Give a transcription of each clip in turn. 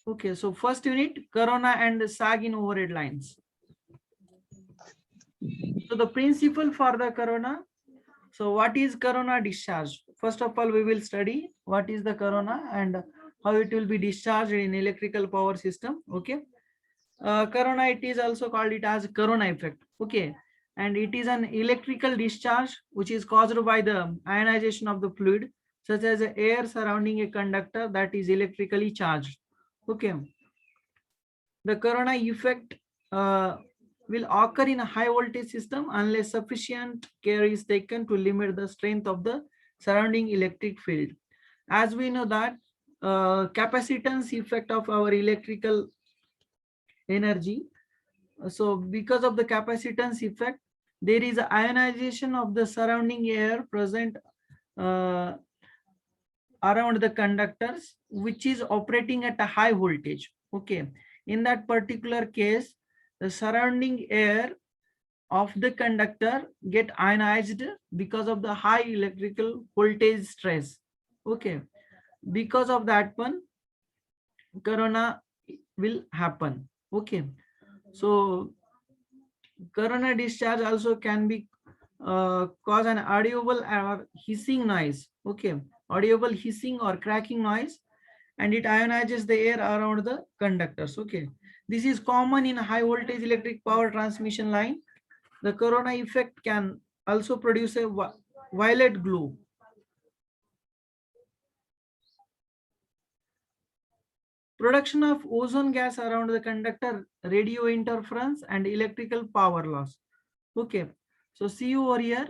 Okay, so first unit, corona and sag in overhead lines. So the principle for the corona. So what is corona discharge? First of all, we will study what is the corona and how it will be discharged in electrical power system. Okay. Corona, it is also called it as corona effect. Okay. And it is an electrical discharge which is caused by the ionization of the fluid, such as air surrounding a conductor that is electrically charged. Okay. The corona effect will occur in a high voltage system unless sufficient care is taken to limit the strength of the surrounding electric field. As we know that capacitance effect of our electrical energy. So because of the capacitance effect, there is ionization of the surrounding air present uh, around the conductors, which is operating at a high voltage. Okay. In that particular case, the surrounding air of the conductor get ionized because of the high electrical voltage stress. Okay. Because of that one, corona will happen. Okay. So corona discharge also can be cause an audible or hissing noise. Okay. Audible hissing or cracking noise, and it ionizes the air around the conductors. Okay. This is common in high voltage electric power transmission line. The corona effect can also produce a violet glow. Production of ozone gas around the conductor, radio interference, and electrical power loss. Okay, so see you over here.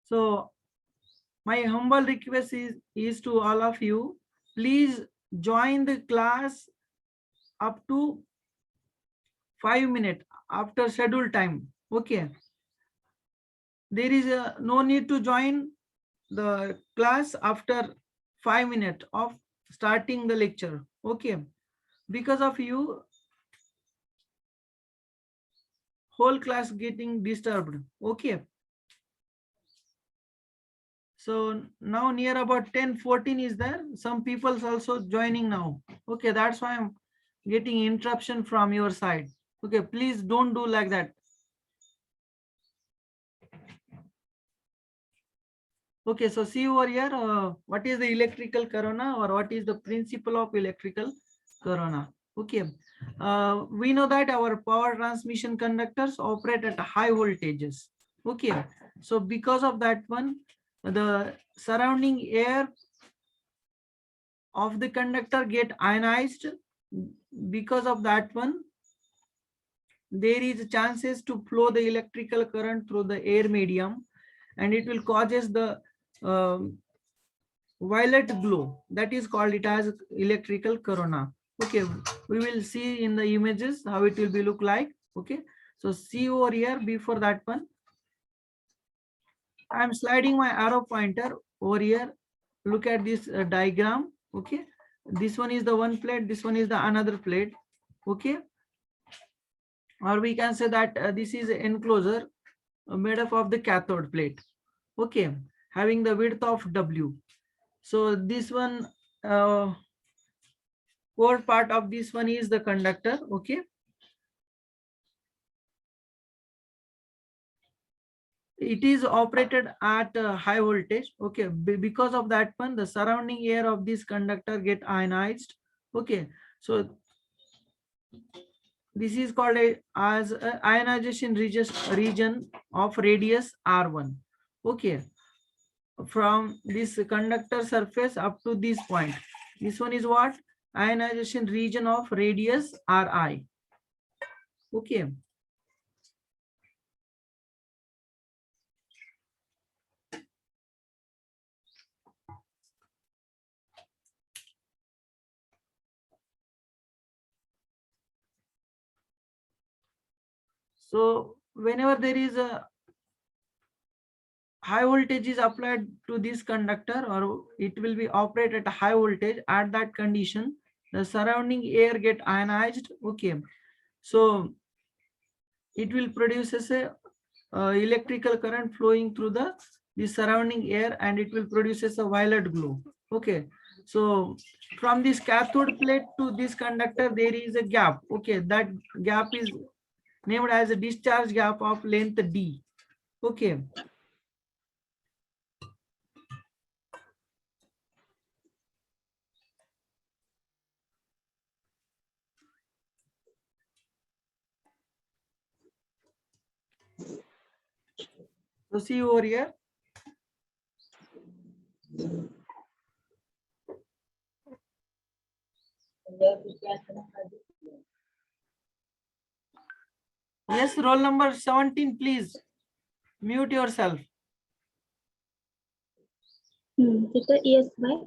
So my humble request is to all of you, please join the class up to 5 minutes after scheduled time. Okay, there is no need to join the class after 5 minutes of starting the lecture. Okay, because of you, whole class getting disturbed. Okay, so now near about 10:14 is there. Some people's also joining now. Okay, that's why I'm getting interruption from your side. Okay, please don't do like that. Okay, so see over here, what is the electrical corona, or what is the principle of electrical corona? Okay, we know that our power transmission conductors operate at high voltages. Okay, so because of that one, the surrounding air of the conductor get ionized. Because of that one, there is chances to flow the electrical current through the air medium, and it will causes the violet glow. That is called it as electrical corona. Okay, we will see in the images how it will be look like. Okay, so see over here. Before that one, I am sliding my arrow pointer over here. Look at this diagram. Okay, this one is the one plate, this one is the another plate. Okay, or we can say that this is an enclosure made up of the cathode plate. Okay, having the width of W. So this one core part of this one is the conductor. Okay, it is operated at high voltage. Okay, because of that one, the surrounding air of this conductor get ionized. Okay, so this is called as a ionization region of radius R1. Okay, from this conductor surface up to this point, this one is what? Ionization region of radius Ri. Okay, so whenever there is a high voltage is applied to this conductor, or it will be operated at a high voltage, at that condition the surrounding air get ionized. Okay, so it will produce as a electrical current flowing through the surrounding air, and it will produces a violet glow. Okay, so from this cathode plate to this conductor there is a gap. Okay, that gap is named as a discharge gap of length d. Okay, so see over here. Yes, roll number 17, please mute yourself. Teacher, yes, why?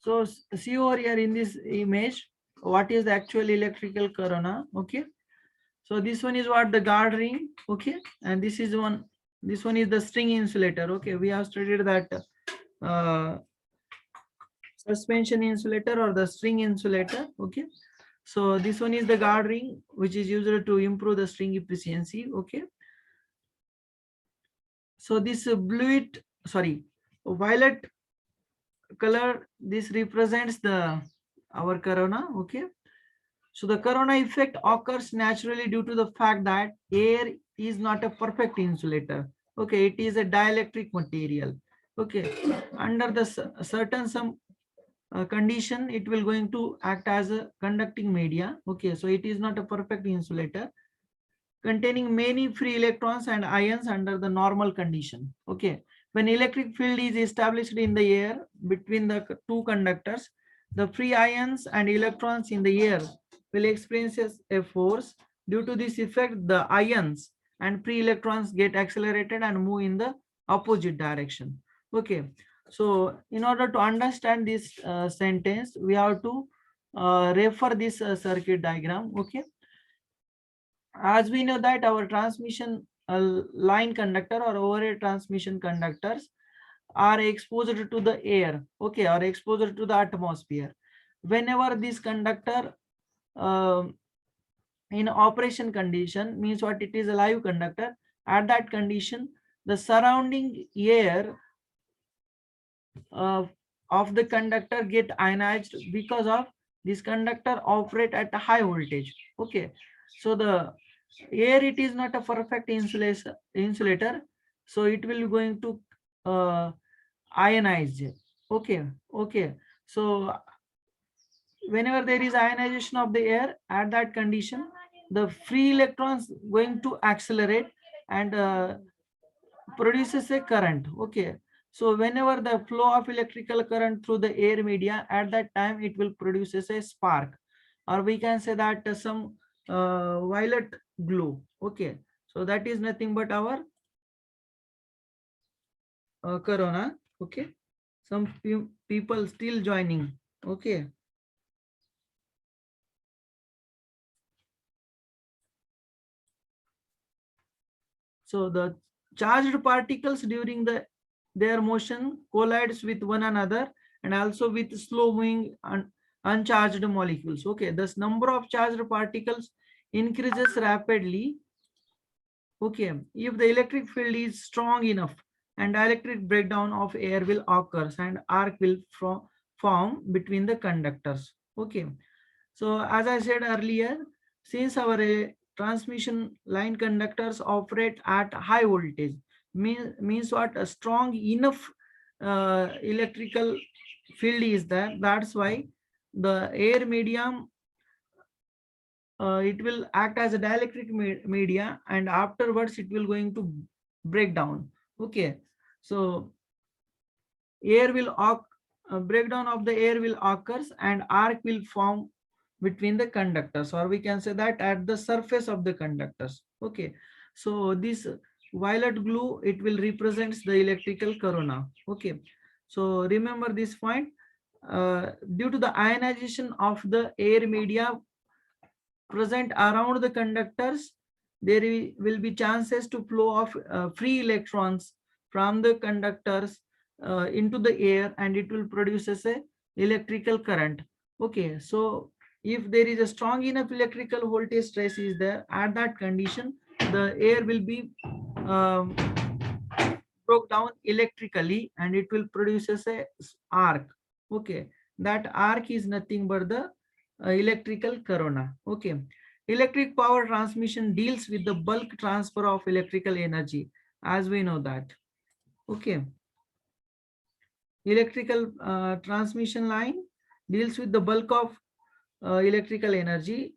So see over here in this image, what is the actual electrical corona? Okay, so this one is what the guard ring. Okay, and this is one. This one is the string insulator. Okay, we have studied that suspension insulator or the string insulator. Okay, so this one is the guard ring, which is used to improve the string efficiency. Okay, so this violet color, this represents the our corona. Okay, so the corona effect occurs naturally due to the fact that air is not a perfect insulator. Okay, it is a dielectric material. Okay, under the certain some condition, it will going to act as a conducting media. Okay, so it is not a perfect insulator containing many free electrons and ions under the normal condition. Okay, when electric field is established in the air between the two conductors, the free ions and electrons in the air will experience a force. Due to this effect, the ions and free electrons get accelerated and move in the opposite direction. Okay, so in order to understand this sentence, we have to refer this circuit diagram. Okay, as we know that our transmission line conductor or overhead transmission conductors are exposed to the air. Okay, or exposed to the atmosphere. Whenever this conductor in operation condition, means what, it is a live conductor, at that condition the surrounding air of the conductor get ionized because of this conductor operate at a high voltage. Okay, so the air, it is not a perfect insulator, so it will going to ionize. Okay, okay, so whenever there is ionization of the air, at that condition the free electrons going to accelerate and produces a current. Okay, so whenever the flow of electrical current through the air media, at that time it will produces a spark, or we can say that some violet glow. Okay, so that is nothing but our corona. Okay, some people still joining. Okay, so the charged particles during their motion collides with one another and also with slow moving uncharged molecules. Okay, thus number of charged particles increases rapidly. Okay, if the electric field is strong enough, and electric breakdown of air will occur and arc will form between the conductors. Okay, so as I said earlier, since our transmission line conductors operate at high voltage, means what, a strong enough electrical field is there. That's why the air medium, it will act as a dielectric media, and afterwards it will going to break down. Okay, so air will breakdown of the air will occurs and arc will form between the conductors, or we can say that at the surface of the conductors. Okay, so this violet glue, it will represents the electrical corona. Okay, so remember this point. Due to the ionization of the air media present around the conductors, there will be chances to flow of free electrons from the conductors into the air, and it will produce as a electrical current. Okay, so if there is a strong enough electrical voltage stress is there, at that condition the air will be um, broke down electrically, and it will produce as a arc. Okay, that arc is nothing but the electrical corona. Okay, electric power transmission deals with the bulk transfer of electrical energy, as we know that. Okay, electrical transmission line deals with the bulk of electrical energy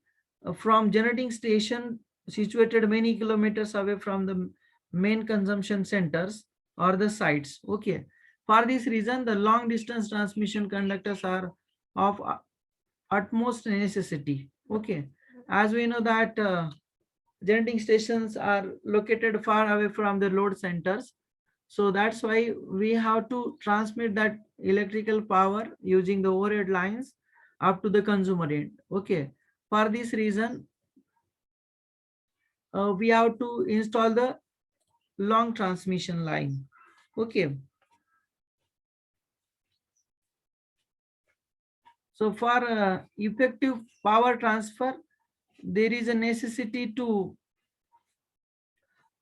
from generating station situated many kilometers away from the main consumption centers or the sites. Okay, for this reason the long distance transmission conductors are of utmost necessity. Okay, as we know that generating stations are located far away from the load centers, so that's why we have to transmit that electrical power using the overhead lines up to the consumer end. Okay, for this reason we have to install the long transmission line. Okay, so for effective power transfer there is a necessity to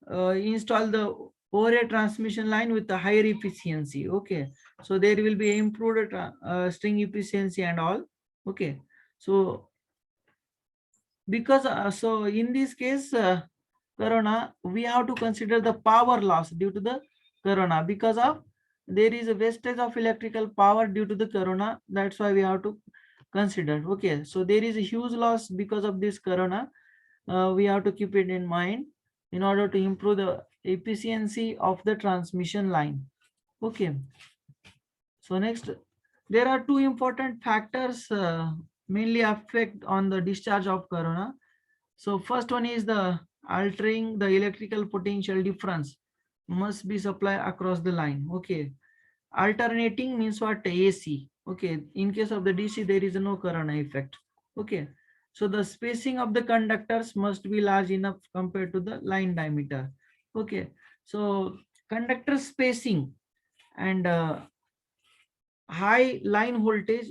install the overhead transmission line with a higher efficiency. Okay, so there will be improved string efficiency and all. Okay, so because so in this case corona, we have to consider the power loss due to the corona, because of there is a wastage of electrical power due to the corona. That's why we have to consider. Okay, so there is a huge loss because of this corona. We have to keep it in mind in order to improve the efficiency of the transmission line. Okay, so next, there are two important factors mainly affect on the discharge of corona. So first one is the altering the electrical potential difference must be supplied across the line. Okay, alternating means what? AC. Okay, in case of the DC there is no corona effect. Okay, so the spacing of the conductors must be large enough compared to the line diameter. Okay, so conductor spacing and high line voltage,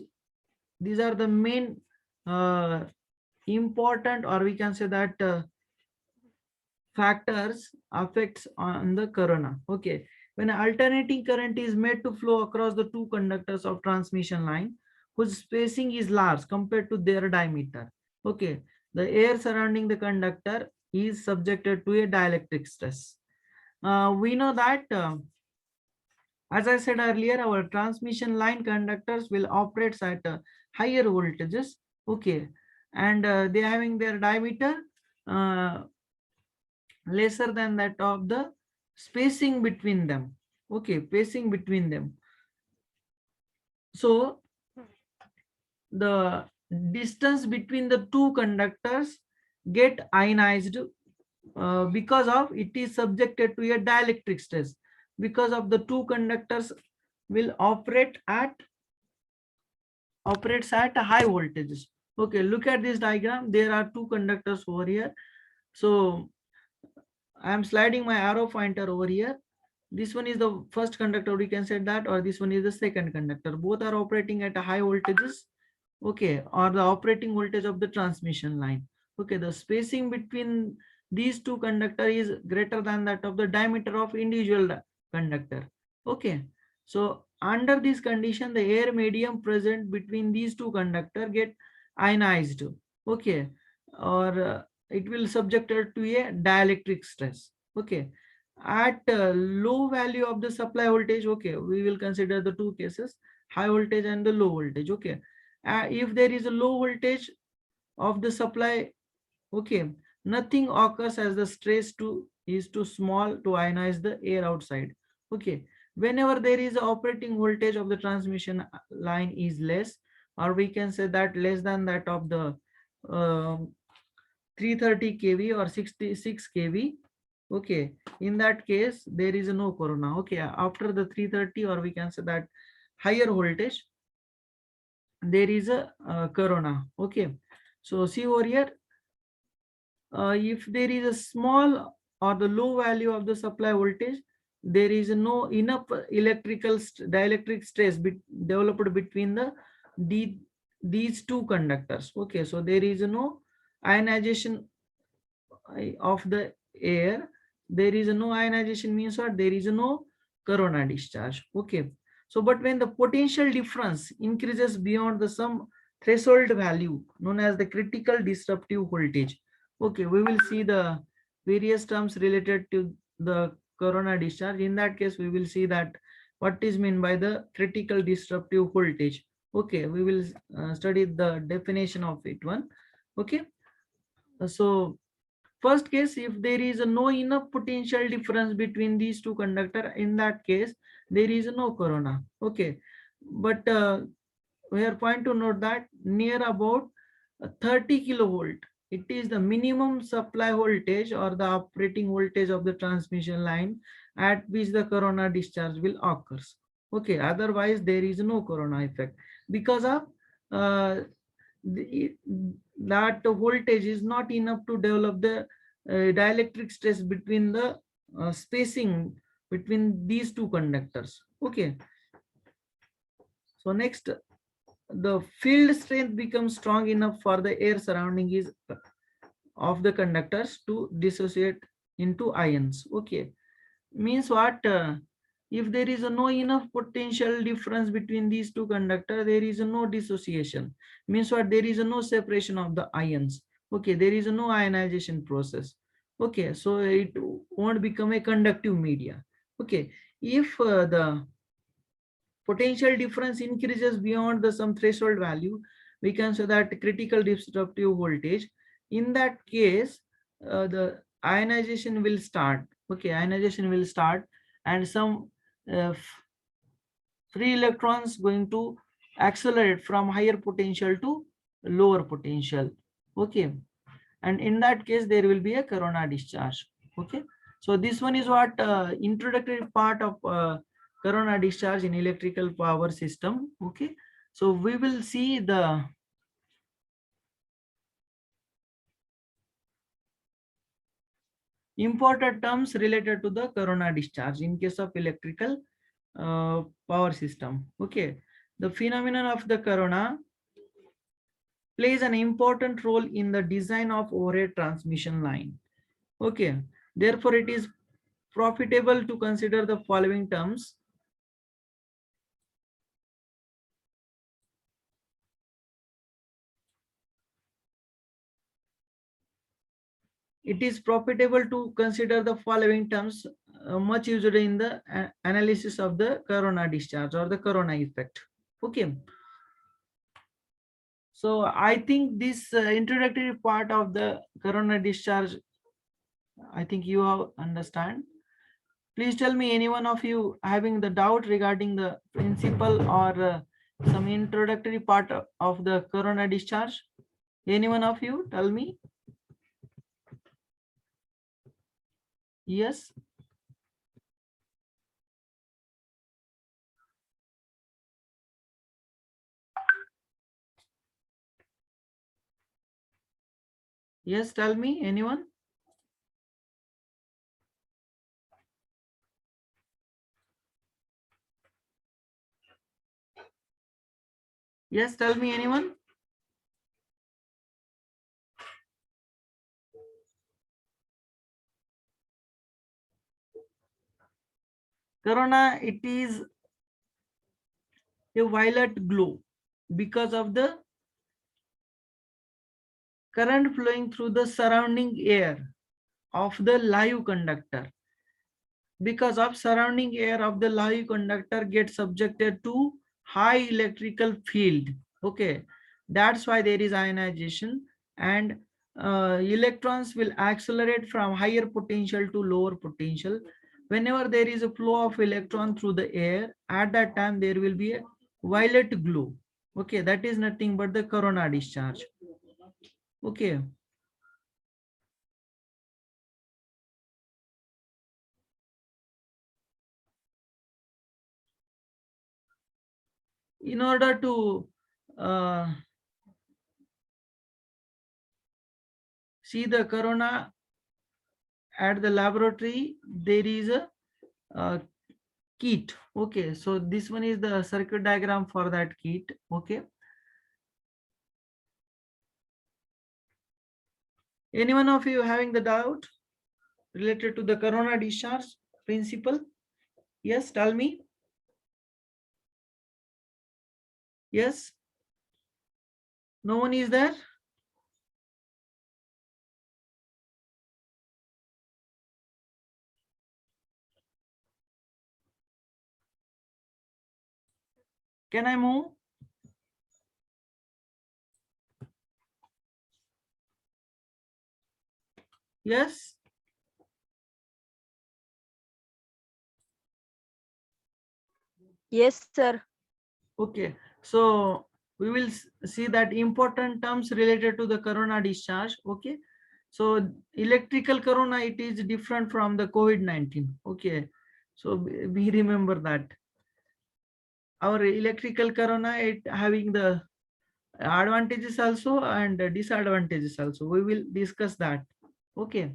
these are the main uh, important, or we can say that factors affects on the corona. Okay, when alternating current is made to flow across the two conductors of transmission line whose spacing is large compared to their diameter. Okay, the air surrounding the conductor is subjected to a dielectric stress. We know that as I said earlier, our transmission line conductors will operate at higher voltages. Okay, and they having their diameter uh, lesser than that of the spacing between them. Okay, spacing between them. So the distance between the two conductors get ionized because of it is subjected to a dielectric stress, because of the two conductors will operates at high voltages. Okay, look at this diagram. There are two conductors over here. So I am sliding my arrow pointer over here. This one is the first conductor, we can say that, or this one is the second conductor. Both are operating at a high voltages. Okay, or the operating voltage of the transmission line. Okay, the spacing between these two conductor is greater than that of the diameter of individual conductor. Okay, so under this condition the air medium present between these two conductor get ionized. Okay, or it will subjected to a dielectric stress. Okay, at low value of the supply voltage, okay, we will consider the two cases, high voltage and the low voltage. Okay, if there is a low voltage of the supply, okay, nothing occurs as the stress to is too small to ionize the air outside. Okay, whenever there is a operating voltage of the transmission line is less, or we can say that less than that of the 330 kV or 66 kV. Okay, in that case there is no corona. Okay, after the 330, or we can say that higher voltage, there is a corona. Okay, so see over here, if there is a small or the low value of the supply voltage, there is no enough dielectric stress developed between the these two conductors. Okay, so there is no ionization of the air. There is no ionization means what? There is no corona discharge. Okay, so but when the potential difference increases beyond the some threshold value known as the critical disruptive voltage. Okay, we will see the various terms related to the corona discharge. In that case, we will see that what is meant by the critical disruptive voltage. Okay, we will study the definition of it one. Okay, so first case, if there is no enough potential difference between these two conductor, in that case there is no corona. Okay, but we are point to note that near about 30 kilovolt, it is the minimum supply voltage or the operating voltage of the transmission line at which the corona discharge will occurs. Okay, otherwise there is no corona effect because of uh, the, that voltage is not enough to develop the dielectric stress between the spacing between these two conductors. Okay, so next, the field strength becomes strong enough for the air surrounding is of the conductors to dissociate into ions. Okay, means what? If there is no enough potential difference between these two conductors, there is no dissociation. Means what? There is no separation of the ions. Okay, there is no ionization process. Okay, so it won't become a conductive media. Okay, if the potential difference increases beyond the some threshold value, we can say that critical disruptive voltage. In that case, the ionization will start. Okay, ionization will start, and some uh, free electrons going to accelerate from higher potential to lower potential. Okay, and in that case there will be a corona discharge. Okay, so this one is what introductory part of corona discharge in electrical power system. Okay, so we will see the important terms related to the corona discharge in case of electrical power system. Okay, the phenomenon of the corona plays an important role in the design of overhead transmission line. Okay, therefore it is profitable to consider the following terms. It is profitable to consider the following terms much used in the analysis of the corona discharge or the corona effect. Okay, so I think this introductory part of the corona discharge, I think you have understand. Please tell me any one of you having the doubt regarding the principle or some introductory part of the corona discharge. Any one of you tell me. Yes. Yes, tell me, anyone? Yes, tell me, anyone? Corona, it is a violet glow because of the current flowing through the surrounding air of the live conductor. Because of surrounding air of the live conductor gets subjected to high electrical field. Okay, that's why there is ionization, and electrons will accelerate from higher potential to lower potential. Whenever there is a flow of electron through the air, at that time there will be a violet glow. Okay, that is nothing but the corona discharge. Okay, in order to uh, see the corona at the laboratory, there is a kit. Okay, so this one is the circuit diagram for that kit. Okay, anyone of you having the doubt related to the corona discharge principle? Yes, tell me. Yes, no one is there. Can I move? Yes. Yes, sir. Okay, so we will see that important terms related to the corona discharge. Okay, so electrical corona, it is different from the COVID-19. Okay, so we remember that our electrical corona, it having the advantages also and disadvantages also. We will discuss that. Okay,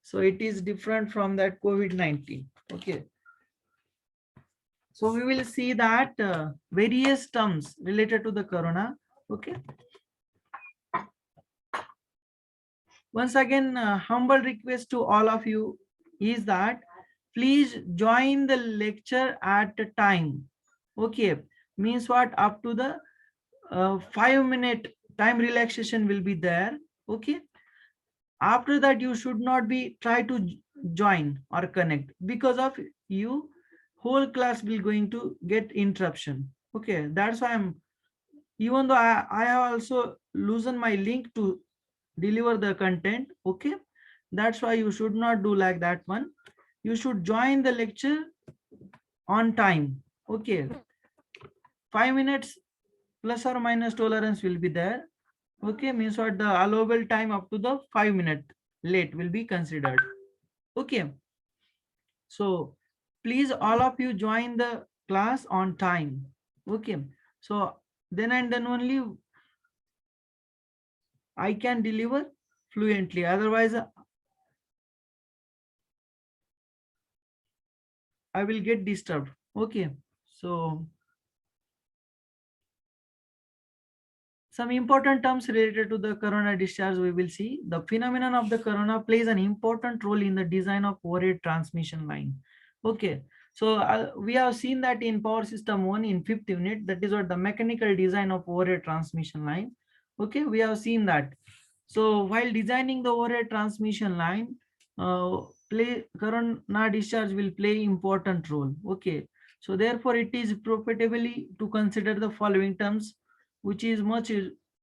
so it is different from that COVID-19. Okay, so we will see that various terms related to the corona. Okay, once again, humble request to all of you is that please join the lecture at a time. Okay, means what? Up to the 5-minute time relaxation will be there. Okay, after that you should not be try to join or connect, because of you whole class will going to get interruption. Okay, that's why I'm, even though I have also loosened my link to deliver the content. Okay, that's why you should not do like that one. You should join the lecture on time. Okay, 5 minutes plus or minus tolerance will be there. Okay, means what? The allowable time up to the 5 minute late will be considered. Okay, so please all of you join the class on time. Okay, so then and then only I can deliver fluently, otherwise I will get disturbed. Okay, so some important terms related to the corona discharge we will see. The phenomenon of the corona plays an important role in the design of overhead transmission line. Okay, so we have seen that in power system 1 in 5th unit, that is what the mechanical design of overhead transmission line. Okay, we have seen that. So while designing the overhead transmission line, corona discharge will play important role. Okay, so therefore it is profitably to consider the following terms, which is much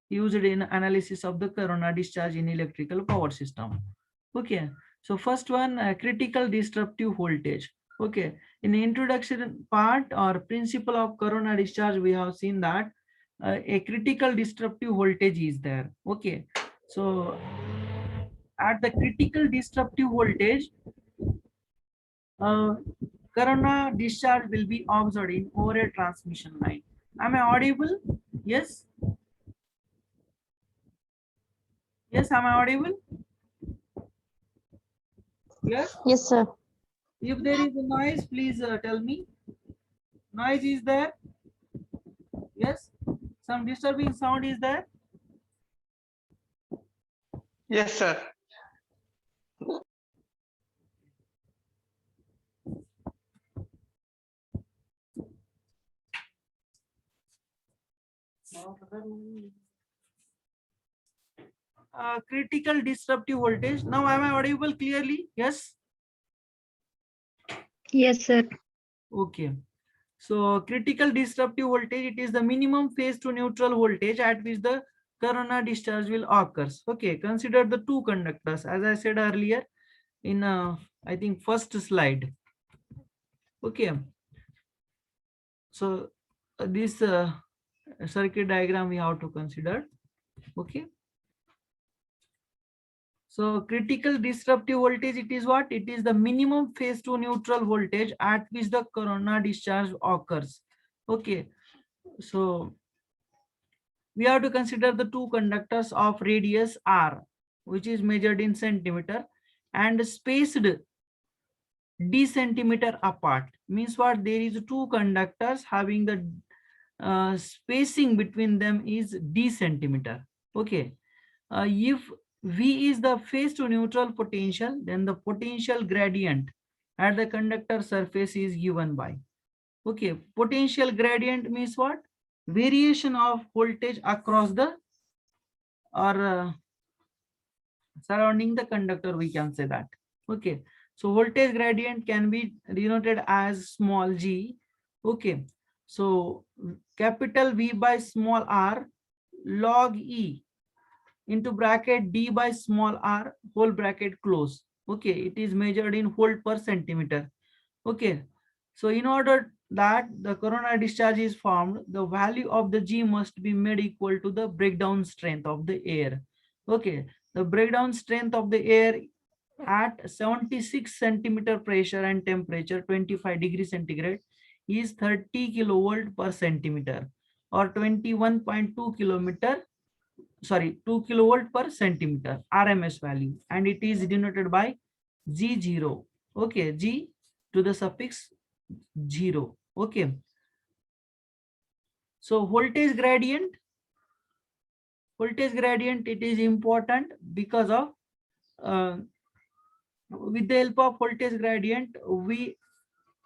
used in analysis of the corona discharge in electrical power system. Okay, so first one, critical disruptive voltage. Okay, in the introduction part or principle of corona discharge, we have seen that a critical disruptive voltage is there. Okay, so at the critical disruptive voltage, uh, corona discharge will be observed in overhead transmission line. Am I audible? Yes. Yes, am I audible? Yes. Yes, sir. If there is a noise, please tell me. Noise is there? Yes. Some disturbing sound is there? Yes, sir. Critical disruptive voltage. Now am I audible clearly? Yes. Yes, sir. Okay. So critical disruptive voltage, it is the minimum phase to neutral voltage at which the corona discharge will occur. Okay, consider the two conductors as I said earlier in I think first slide. Okay, so this circuit diagram we have to consider. Okay, so critical disruptive voltage, it is what? It is the minimum phase to neutral voltage at which the corona discharge occurs. Okay, so we have to consider the two conductors of radius r. which is measured in centimeter, and spaced d centimeter apart. Means what? There is two conductors having the spacing between them is d centimeter. Okay. If V is the phase to neutral potential, then the potential gradient at the conductor surface is given by. Okay, potential gradient means what? Variation of voltage across the or surrounding the conductor, we can say that. Okay, so voltage gradient can be denoted as small g. Okay, so capital V by small r log E into bracket d by small r whole bracket close. Okay, it is measured in volt per centimeter. Okay, so in order that the corona discharge is formed, the value of the g must be made equal to the breakdown strength of the air. Okay, the breakdown strength of the air at 76 centimeter pressure and temperature 25 degrees centigrade is 30 kilovolt per centimeter or 21.2 kilometer, sorry, 2 kilovolt per centimeter RMS value, and it is denoted by G0. Okay, G to the suffix 0. Okay, so voltage gradient, it is important because of with the help of voltage gradient we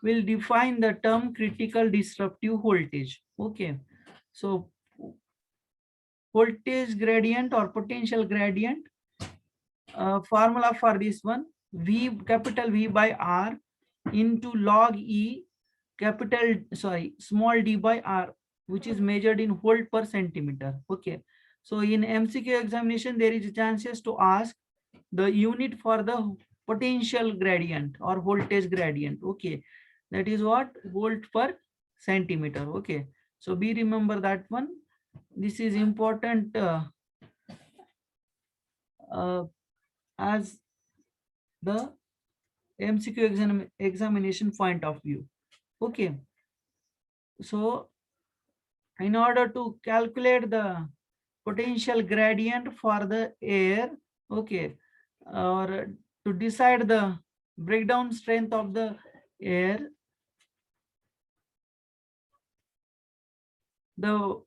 will define the term critical disruptive voltage. Okay, so voltage gradient or potential gradient, formula for this one, V, capital V by R into log E capital, sorry, small d by R, which is measured in volt per centimeter. Okay, so in MCQ examination there is chances to ask the unit for the potential gradient or voltage gradient. Okay, that is what? Volt per centimeter. Okay, so be remember that one. This is important as the MCQ examination point of view. Okay, so in order to calculate the potential gradient for the air, okay, or to decide the breakdown strength of the air, the